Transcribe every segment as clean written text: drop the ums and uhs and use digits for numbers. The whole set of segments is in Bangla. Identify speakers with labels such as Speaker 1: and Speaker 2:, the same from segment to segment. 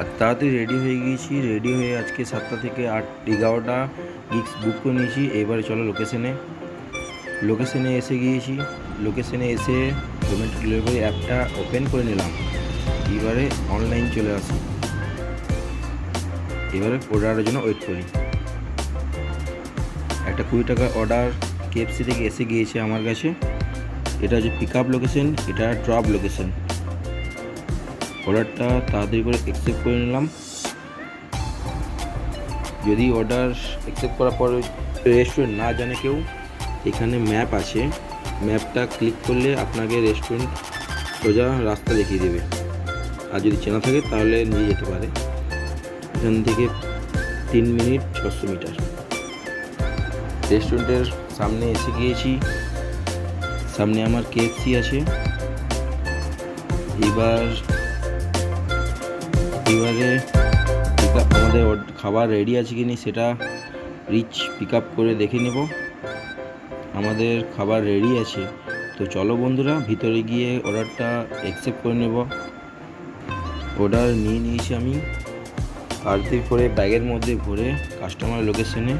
Speaker 1: আর তাড়াতাড়ি রেডি হয়ে গিয়েছি, রেডি হয়ে আজকে 7টা থেকে 11টা গিগস বুক করে নিয়েছি। এবারে চলো লোকেশনে এসে গিয়েছি। লোকেশনে এসে জোম্যাটো ডেলিভারি অ্যাপটা ওপেন করে নিলাম। এবারে অনলাইন চলে আসি। এবারে অর্ডারের জন্য ওয়েট করি। একটা 20 টাকার অর্ডার কেএফসি থেকে এসে গিয়েছে আমার কাছে। এটা হচ্ছে পিক আপ লোকেশন, এটা ড্রপ লোকেশন। অর্ডারটা তাড়াতাড়ি করে অ্যাকসেপ্ট করে নিলাম। যদি অর্ডার অ্যাকসেপ্ট করার পর রেস্টুরেন্ট না জানে কেউ, এখানে ম্যাপ আছে, ম্যাপটা ক্লিক করলে আপনাকে রেস্টুরেন্ট সোজা রাস্তা দেখিয়ে দেবে। আর যদি চেনা থাকে তাহলে নিয়ে যেতে পারে। এখান থেকে 3 মিনিট 600 মিটার। রেস্টুরেন্টের সামনে এসে গিয়েছি। সামনে আমার কেএফসি আছে। এবারে আমাদের খাবার রেডি আছে কি নেই সেটা রিচ পিক আপ করে দেখে নেব। আমাদের খাবার রেডি আছে, তো চলো বন্ধুরা ভিতরে গিয়ে অর্ডারটা অ্যাকসেপ্ট করে নেব। অর্ডার নিয়ে নিয়েছি আমি। তাড়াতাড়ি করে ব্যাগের মধ্যে ভরে কাস্টমার লোকেশনে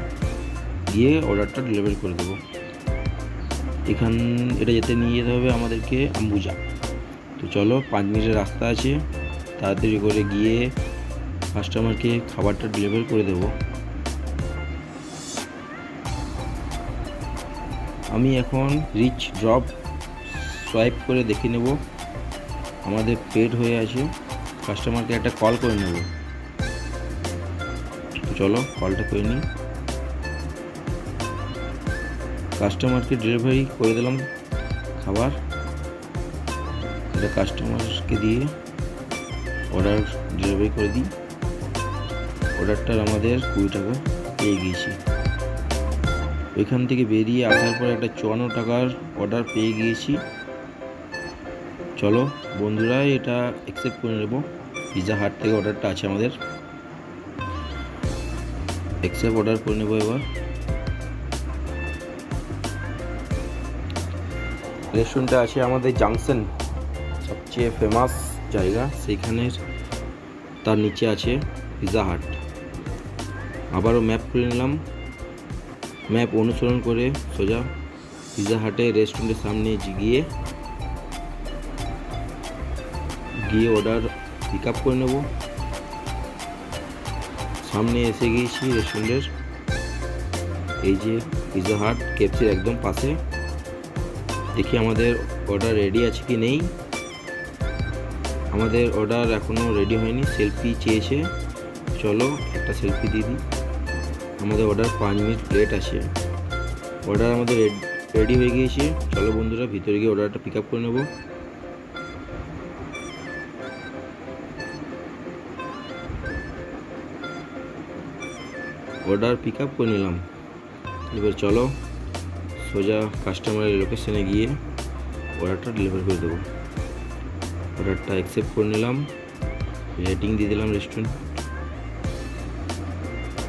Speaker 1: গিয়ে অর্ডারটা ডেলিভারি করে দেবো। এটা যেতে নিয়ে যেতে হবে আমাদেরকে আম্বুজা। তো চলো 5 মিনিটের রাস্তা আছে, তাড়াতাড়ি করে গিয়ে কাস্টমারকে খাবারটা ডেলিভারি করে দেব। আমি এখন রিচ ড্রপ সোয়াইপ করে দেখে নেব আমাদের পেড হয়ে আছে। কাস্টমারকে একটা কল করে নেব। তো চলো কলটা করে নিই। কাস্টমারকে ডেলিভারি করে দিলাম খাবার। এটা কাস্টমারকে দিয়ে অর্ডার ডেলিভারি করে দিই। অর্ডারটার আমাদের 20 টাকা পেয়ে গিয়েছি। ওইখান থেকে বেরিয়ে আসার পর একটা 54 টাকার অর্ডার পেয়ে গিয়েছি। চলো বন্ধুরা এটা অ্যাকসেপ্ট করে নেব। পিৎজা হাট থেকে অর্ডারটা আছে আমাদের, অ্যাকসেপ্ট অর্ডার করে নেব। এবার রেস্টুরেন্টটা আছে আমাদের জাংশন, সবচেয়ে ফেমাস জায়গা, সেইখানের তার নিচে আছে পিৎজা হাট। আবারও ম্যাপ খুলে নিলাম। ম্যাপ অনুসরণ করে সোজা পিৎজা হাটে রেস্টুরেন্টের সামনে গিয়ে অর্ডার পিক আপ করে নেব। সামনে এসে গিয়েছি রেস্টুরেন্টের। এই যে পিৎজা হাট কেএফসির একদম পাশে। দেখি আমাদের অর্ডার রেডি আছে কি নেই। আমাদের অর্ডার এখনও রেডি হয়নি, সেলফি চেয়েছে। চলো একটা সেলফি দিয়ে দিই। আমাদের অর্ডার 5 মিনিট লেট আছে। অর্ডার আমাদের রেডি হয়ে গিয়েছে। চলো বন্ধুরা ভিতরে গিয়ে অর্ডারটা পিক আপ করে নেব। অর্ডার পিক আপ করে নিলাম। এবার চলো সোজা কাস্টমারের লোকেশনে গিয়ে অর্ডারটা ডেলিভারি করে দেবো। অর্ডারটা অ্যাকসেপ্ট করে নিলাম, রেটিং দিয়ে দিলাম রেস্টুরেন্ট।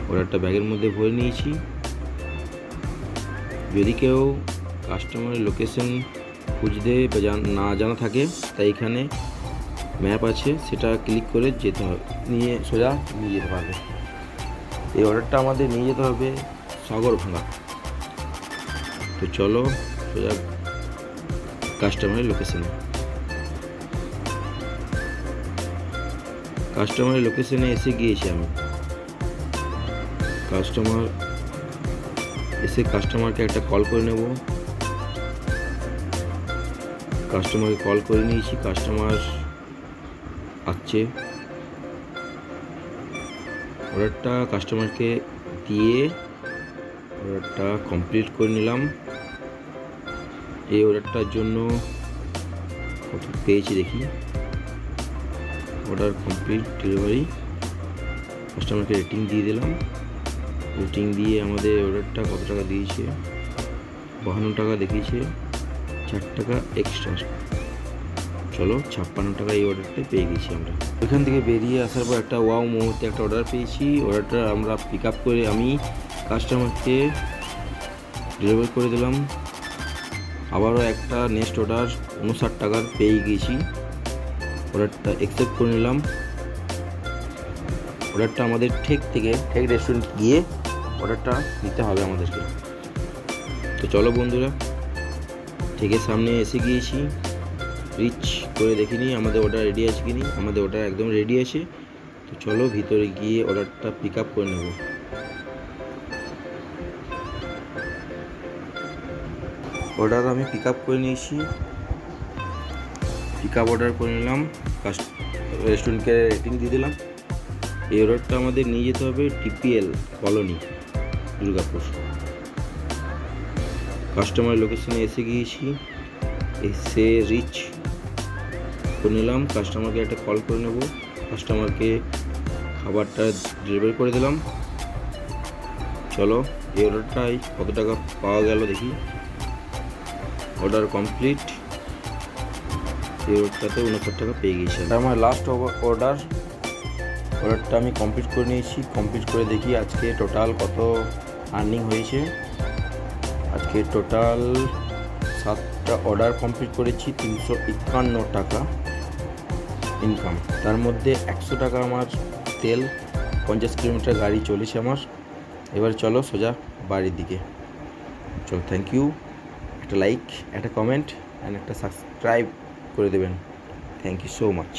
Speaker 1: অর্ডারটা ব্যাগের মধ্যে ভরে নিয়েছি। যদি কেউ কাস্টমারের লোকেশন খুঁজতে বা না জানা থাকে, তাই এখানে ম্যাপ আছে, সেটা ক্লিক করে যেতে হবে, সোজা নিয়ে যেতে পারবে। এই অর্ডারটা আমাদের নিয়ে যেতে হবে সাগরভাঙা। তো চলো সোজা কাস্টমারের লোকেশনে এসে গিয়েছি আমি। কাস্টমারকে একটা কল করে নেব। কাস্টমারকে কল করে নিয়েছি, কাস্টমার আসছে। অর্ডারটা কাস্টমারকে দিয়ে অর্ডারটা কমপ্লিট করে নিলাম। এই অর্ডারটার জন্য কত পেয়েছি দেখি। Order complete delivery. কাস্টমারকে রেটিং দিয়ে দিলাম। রেটিং দিয়ে আমাদের অর্ডারটা কত টাকা দিয়েছে, 52 টাকা দেখিয়েছে, 4 টাকা এক্সট্রা। চলো 56 টাকা এই অর্ডারটা পেয়ে গেছি আমরা। ওইখান থেকে বেরিয়ে আসার পর একটা ওয়াও মুহূর্তে একটা অর্ডার পেয়েছি। অর্ডারটা আমরা পিক আপ করে আমি কাস্টমারকে ডেলিভারি করে দিলাম। আবারও একটা নেক্সট অর্ডার 59 টাকার পেয়ে গিয়েছি। অর্ডারটা অ্যাকসেপ্ট করে নিলাম। অর্ডারটা আমাদের ঠেক রেস্টুরেন্ট গিয়ে অর্ডারটা নিতে হবে আমাদেরকে। তো চলো বন্ধুরা, ঠেকের সামনে এসে গিয়েছি, রিচ করে দেখিনি আমাদের অর্ডার রেডি আছে কি নি। আমাদের অর্ডার একদম রেডি আছে। তো চলো ভিতরে গিয়ে অর্ডারটা পিক আপ করে নেব। অর্ডার আমি পিক আপ করে নিয়েছি, পিক আপ অর্ডার করে নিলাম, রেস্টুরেন্টকে রেটিং দিয়ে দিলাম। এই অর্ডারটা আমাদের নিয়ে যেতে হবে টিপিএল কলোনি, দুর্গাপুর। কাস্টমার লোকেশনে এসে গিয়েছি, এসে রিচ করে নিলাম। কাস্টমারকে একটা কল করে নেব, কাস্টমারকে খাবারটা ডেলিভারি করে দিলাম। চলো এই অর্ডারটাই কত টাকা পাওয়া গেল দেখি। Order complete. এই অর্ডারটাতে 69 টাকা পেয়ে গেছি। আমার লাস্ট অর্ডারটা আমি কমপ্লিট করে নিয়েছি। কমপ্লিট করে দেখি আজকে টোটাল কত আর্নিং হয়েছে। আজকে টোটাল 7টা অর্ডার কমপ্লিট করেছি, 351 টাকা ইনকাম। তার মধ্যে 100 টাকা আমার তেল, 50 কিলোমিটার গাড়ি চলেছে আমার। এবার চলো সোজা বাড়ির দিকে। চলো, থ্যাংক ইউ। একটা লাইক, একটা কমেন্ট অ্যান্ড একটা সাবস্ক্রাইব করে দেবেন। Thank you so much.